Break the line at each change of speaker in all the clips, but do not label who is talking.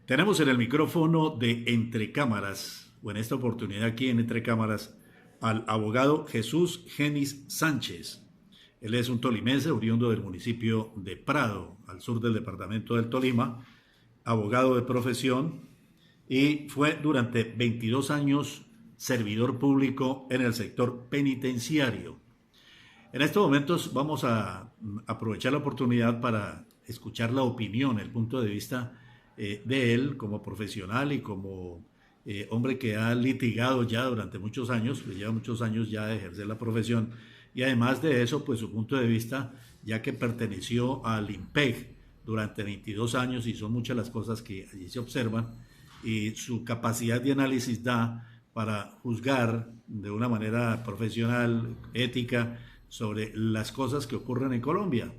Tenemos en el micrófono de Entre Cámaras, o en esta oportunidad aquí en Entre Cámaras, al abogado Jesús Genis Sánchez. Él es un tolimense oriundo del municipio de Prado, al sur del departamento del Tolima, abogado de profesión y fue durante 22 años servidor público en el sector penitenciario. En estos momentos vamos a aprovechar la oportunidad para escuchar la opinión, el punto de vista de él como profesional y como hombre que ha litigado ya durante muchos años, le lleva muchos años ya de ejercer la profesión y además de eso, pues su punto de vista, ya que perteneció al IMPEG durante 22 años y son muchas las cosas que allí se observan y su capacidad de análisis da para juzgar de una manera profesional, ética, sobre las cosas que ocurren en Colombia.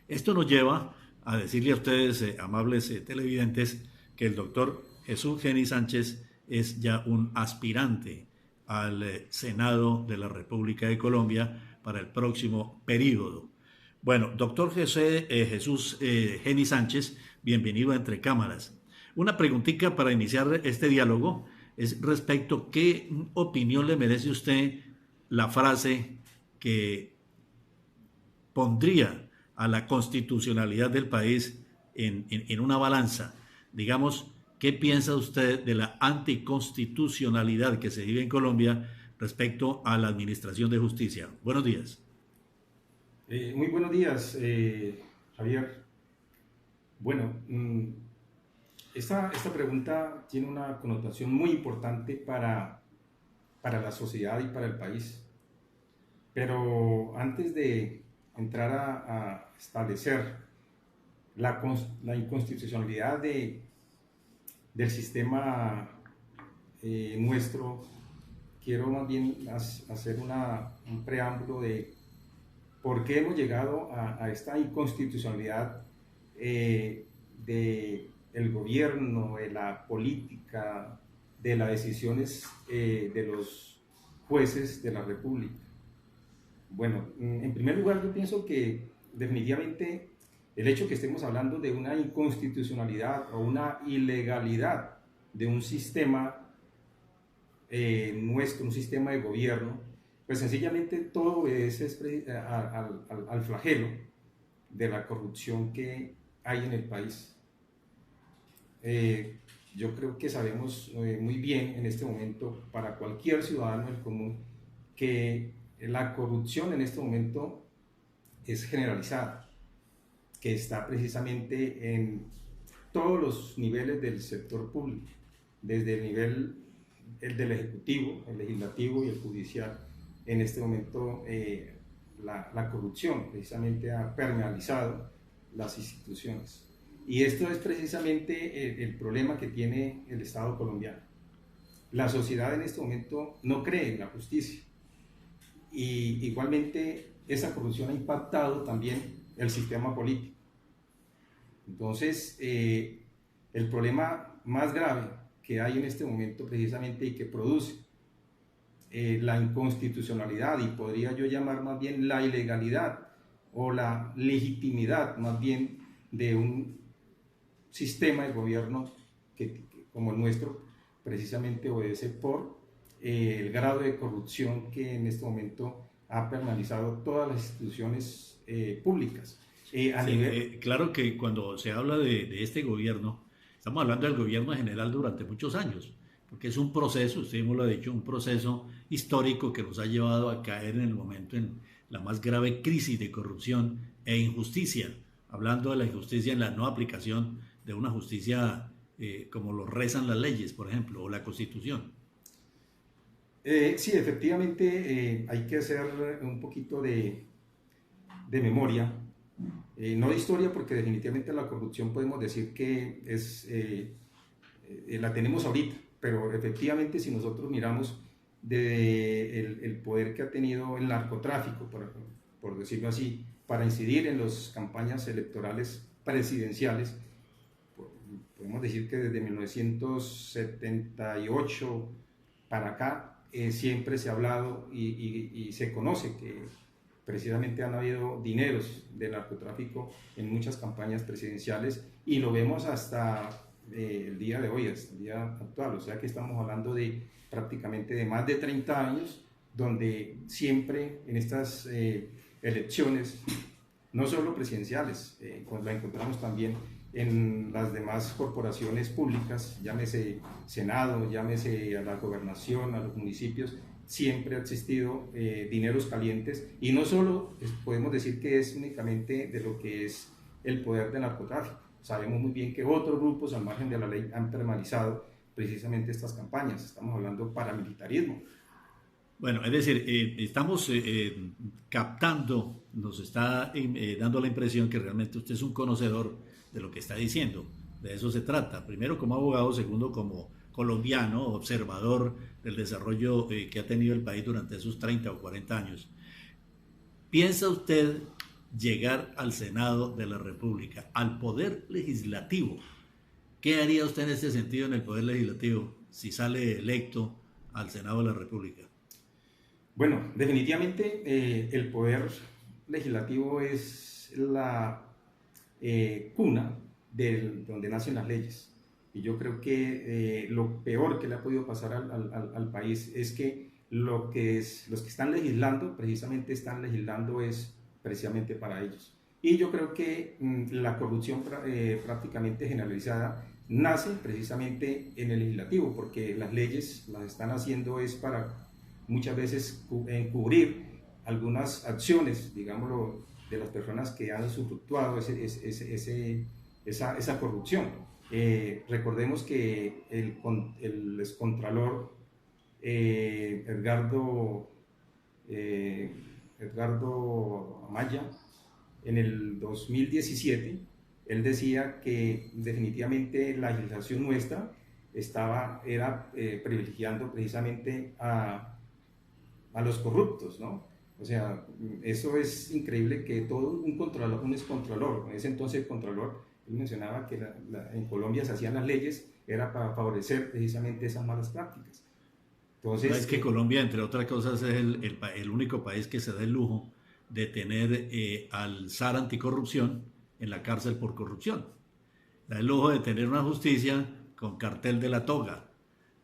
Esto nos lleva a decirle a ustedes, amables televidentes, que el doctor Jesús Geni Sánchez es ya un aspirante al Senado de la República de Colombia para el próximo periodo. Bueno, doctor Jesús Geni Sánchez, bienvenido a Entre Cámaras. Una preguntita para iniciar este diálogo es respecto a qué opinión le merece usted la frase que pondría a la constitucionalidad del país en una balanza. Digamos, ¿qué piensa usted de la anticonstitucionalidad que se vive en Colombia respecto a la administración de justicia? Buenos días.
Muy buenos días, Javier. Bueno, esta pregunta tiene una connotación muy importante para la sociedad y para el país. Pero antes de entrar a establecer la inconstitucionalidad del sistema nuestro, quiero más bien hacer un preámbulo de por qué hemos llegado a esta inconstitucionalidad del gobierno, de la política, de las decisiones de los jueces de la República. Bueno, en primer lugar yo pienso que definitivamente el hecho que estemos hablando de una inconstitucionalidad o una ilegalidad de un sistema nuestro, un sistema de gobierno, pues sencillamente todo obedece al flagelo de la corrupción que hay en el país. Yo creo que sabemos muy bien en este momento, para cualquier ciudadano del común, que la corrupción en este momento es generalizada, que está precisamente en todos los niveles del sector público, desde el nivel del Ejecutivo, el Legislativo y el Judicial. En este momento la corrupción precisamente ha permeabilizado las instituciones. Y esto es precisamente el problema que tiene el Estado colombiano. La sociedad en este momento no cree en la justicia. Y igualmente esa corrupción ha impactado también el sistema político. Entonces, el problema más grave que hay en este momento precisamente y que produce la inconstitucionalidad, y podría yo llamar más bien la ilegalidad o la legitimidad más bien de un sistema de gobierno que como el nuestro precisamente obedece por el grado de corrupción que en este momento ha permanecido todas las instituciones públicas.
Claro que cuando se habla de este gobierno, estamos hablando del gobierno en general durante muchos años, porque es un proceso, usted mismo lo ha dicho, un proceso histórico que nos ha llevado a caer en el momento en la más grave crisis de corrupción e injusticia, hablando de la injusticia en la no aplicación de una justicia como lo rezan las leyes, por ejemplo, o la Constitución.
Sí, efectivamente hay que hacer un poquito de memoria, no de historia, porque definitivamente la corrupción podemos decir que la tenemos ahorita, pero efectivamente si nosotros miramos el poder que ha tenido el narcotráfico, por decirlo así, para incidir en las campañas electorales presidenciales, podemos decir que desde 1978 para acá siempre se ha hablado y se conoce que precisamente han habido dineros del narcotráfico en muchas campañas presidenciales, y lo vemos hasta el día de hoy, hasta el día actual. O sea que estamos hablando de prácticamente de más de 30 años, donde siempre en estas elecciones, no solo presidenciales, pues la encontramos también en las demás corporaciones públicas, llámese Senado, llámese a la gobernación, a los municipios, siempre ha existido dineros calientes, y no solo podemos decir que es únicamente de lo que es el poder del narcotráfico. Sabemos muy bien que otros grupos al margen de la ley han permanecido precisamente estas campañas. Estamos hablando de paramilitarismo.
Bueno, es decir, estamos captando, nos está dando la impresión que realmente usted es un conocedor de lo que está diciendo. De eso se trata. Primero como abogado, segundo como colombiano, observador del desarrollo que ha tenido el país durante esos 30 o 40 años. ¿Piensa usted llegar al Senado de la República, al Poder Legislativo? ¿Qué haría usted en este sentido en el Poder Legislativo si sale electo al Senado de la República?
Bueno, definitivamente el Poder Legislativo es la cuna donde nacen las leyes. Y yo creo que lo peor que le ha podido pasar al país es que los que están legislando, precisamente están legislando es precisamente para ellos. Y yo creo que la corrupción prácticamente generalizada nace precisamente en el legislativo, porque las leyes las están haciendo es para muchas veces encubrir algunas acciones, digámoslo, de las personas que han usufructuado esa corrupción. Recordemos que el excontralor Edgardo Amaya, en el 2017, él decía que definitivamente la legislación nuestra era privilegiando precisamente a los corruptos, ¿no? O sea, eso es increíble que todo un excontralor, en ese entonces el contralor, él mencionaba que en Colombia se hacían las leyes, era para favorecer precisamente esas malas prácticas. Entonces,
es que Colombia, entre otras cosas, es el único país que se da el lujo de tener al zar anticorrupción en la cárcel por corrupción. Da el lujo de tener una justicia con cartel de la toga.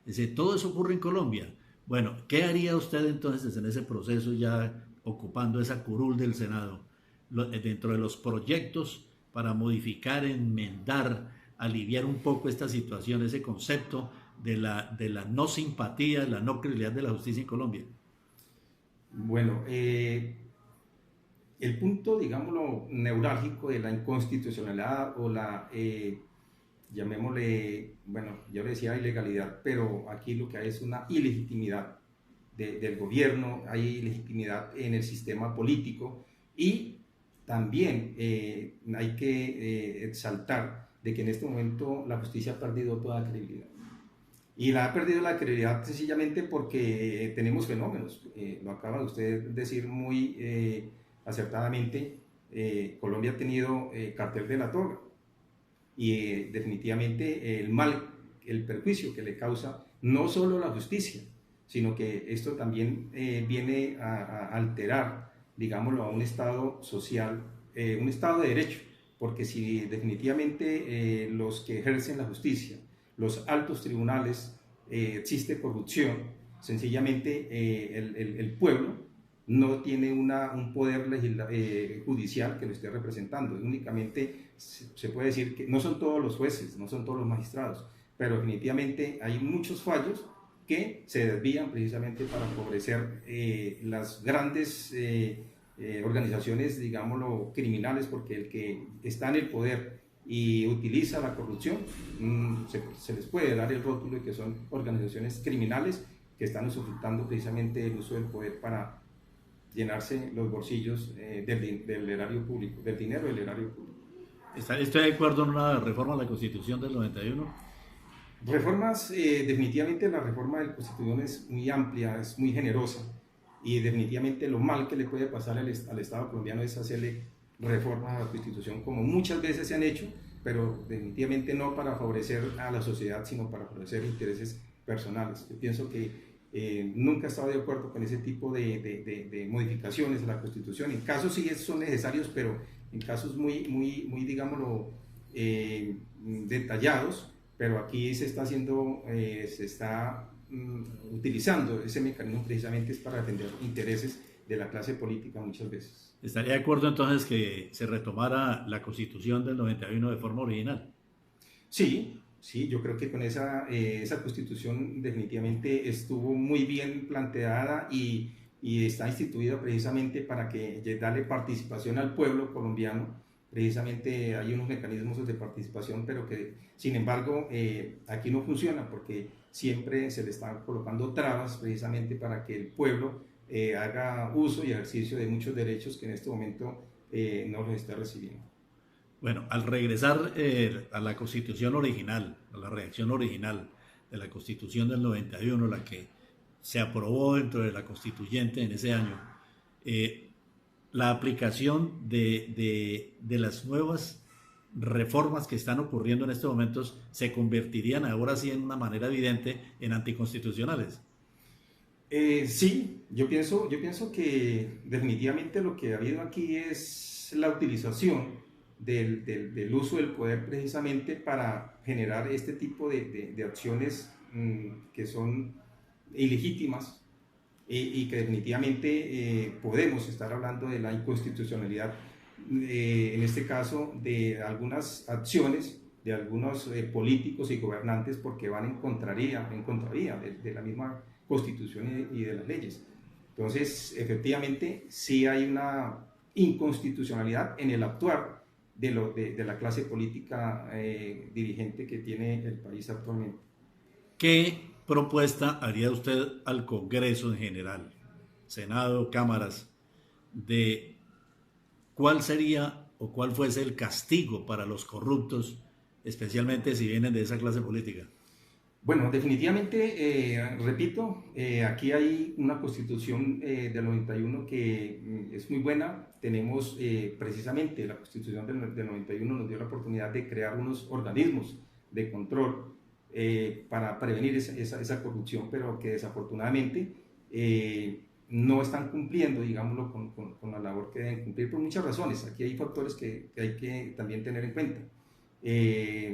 Es decir, todo eso ocurre en Colombia. Bueno, ¿qué haría usted entonces en ese proceso, ya ocupando esa curul del Senado, dentro de los proyectos para modificar, enmendar, aliviar un poco esta situación, ese concepto de la no simpatía, la no credibilidad de la justicia en Colombia?
Bueno, el punto, digámoslo, neurálgico de la inconstitucionalidad o la, llamémosle, bueno, yo le decía ilegalidad, pero aquí lo que hay es una ilegitimidad del gobierno, hay ilegitimidad en el sistema político, y también hay que exaltar de que en este momento la justicia ha perdido toda credibilidad. Y la ha perdido la credibilidad sencillamente porque tenemos fenómenos. Lo acaba de usted decir muy acertadamente. Colombia ha tenido cartel de la toga, y definitivamente el perjuicio que le causa no solo la justicia, sino que esto también viene a alterar, digámoslo, a un Estado social, un Estado de Derecho, porque si definitivamente los que ejercen la justicia, los altos tribunales, existe corrupción, sencillamente el pueblo no tiene un poder judicial que lo esté representando. Únicamente se puede decir que no son todos los jueces, no son todos los magistrados, pero definitivamente hay muchos fallos que se desvían precisamente para favorecer las grandes organizaciones, digámoslo, criminales, porque el que está en el poder y utiliza la corrupción, se les puede dar el rótulo de que son organizaciones criminales que están usufructando precisamente el uso del poder para llenarse los bolsillos del erario público, del dinero del erario público.
¿Estoy de acuerdo en una reforma a la Constitución del 91?
Reformas, definitivamente la reforma de la Constitución es muy amplia, es muy generosa, y definitivamente lo mal que le puede pasar al Estado colombiano es hacerle reformas a la Constitución, como muchas veces se han hecho, pero definitivamente no para favorecer a la sociedad, sino para favorecer intereses personales. Yo pienso que nunca he estado de acuerdo con ese tipo de modificaciones a la Constitución. En casos sí son necesarios, pero en casos muy digámoslo, detallados, pero aquí se está haciendo, utilizando ese mecanismo precisamente es para defender intereses de la clase política muchas veces.
¿Estaría de acuerdo entonces que se retomara la Constitución del 91 de forma original?
Sí, sí, yo creo que con esa constitución definitivamente estuvo muy bien planteada y está instituida precisamente para que darle participación al pueblo colombiano. Precisamente hay unos mecanismos de participación, pero que sin embargo aquí no funciona porque siempre se le están colocando trabas precisamente para que el pueblo haga uso y ejercicio de muchos derechos que en este momento no los está recibiendo.
Bueno, al regresar a la Constitución original, a la redacción original de la Constitución del 91, la que se aprobó dentro de la Constituyente en ese año, la aplicación de las nuevas reformas que están ocurriendo en estos momentos se convertirían ahora sí en una manera evidente en anticonstitucionales.
Sí, yo pienso que definitivamente lo que ha habido aquí es la utilización del uso del poder precisamente para generar este tipo de acciones que son ilegítimas y que definitivamente podemos estar hablando de la inconstitucionalidad, en este caso de algunas acciones de algunos políticos y gobernantes porque van en contravía de la misma constitución y de las leyes. Entonces, efectivamente, sí hay una inconstitucionalidad en el actuar de la clase política dirigente que tiene el país actualmente.
¿Qué propuesta haría usted al Congreso en general, Senado, cámaras, de cuál sería o cuál fuese el castigo para los corruptos, especialmente si vienen de esa clase política?
Bueno, definitivamente, repito, aquí hay una constitución del 91 que es muy buena. Tenemos precisamente la constitución del 91 nos dio la oportunidad de crear unos organismos de control para prevenir esa corrupción, pero que desafortunadamente no están cumpliendo, digámoslo, con la labor que deben cumplir por muchas razones. Aquí hay factores que hay que también tener en cuenta.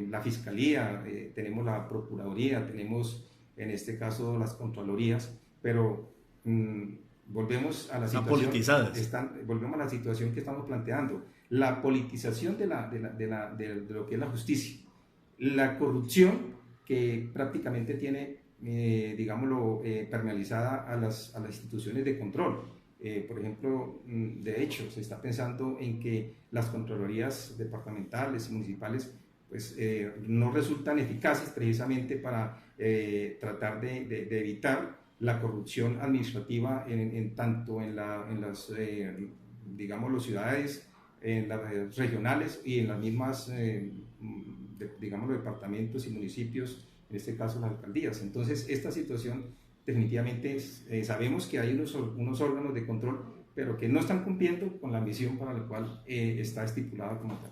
La Fiscalía, tenemos la Procuraduría, tenemos en este caso las Contralorías, pero volvemos a la
Están
situación,
politizadas.
volvemos a la situación que estamos planteando, la politización de lo que es la justicia, la corrupción que prácticamente tiene, digámoslo, permeabilizada a las instituciones de control. Por ejemplo, de hecho, se está pensando en que las contralorías departamentales y municipales pues, no resultan eficaces precisamente para tratar de evitar la corrupción administrativa tanto en las, digamos, las ciudades, en las regionales y en las mismas, digamos, los departamentos y municipios, en este caso las alcaldías. Entonces, esta situación definitivamente sabemos que hay unos órganos de control, pero que no están cumpliendo con la misión para la cual está estipulada como tal.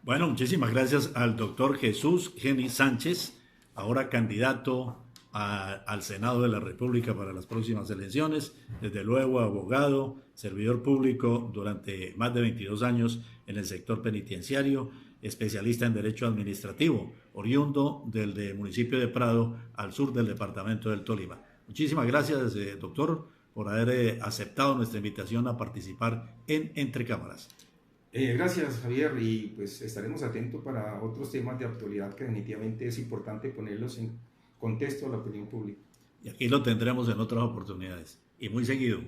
Bueno, muchísimas gracias al doctor Jesús Genis Sánchez, ahora candidato al Senado de la República para las próximas elecciones, desde luego abogado, servidor público durante más de 22 años en el sector penitenciario, especialista en Derecho Administrativo, oriundo del municipio de Prado, al sur del departamento del Tolima. Muchísimas gracias, doctor, por haber aceptado nuestra invitación a participar en Entre Cámaras.
Gracias, Javier, y pues estaremos atentos para otros temas de actualidad que definitivamente es importante ponerlos en contexto a la opinión pública.
Y aquí lo tendremos en otras oportunidades, y muy seguido.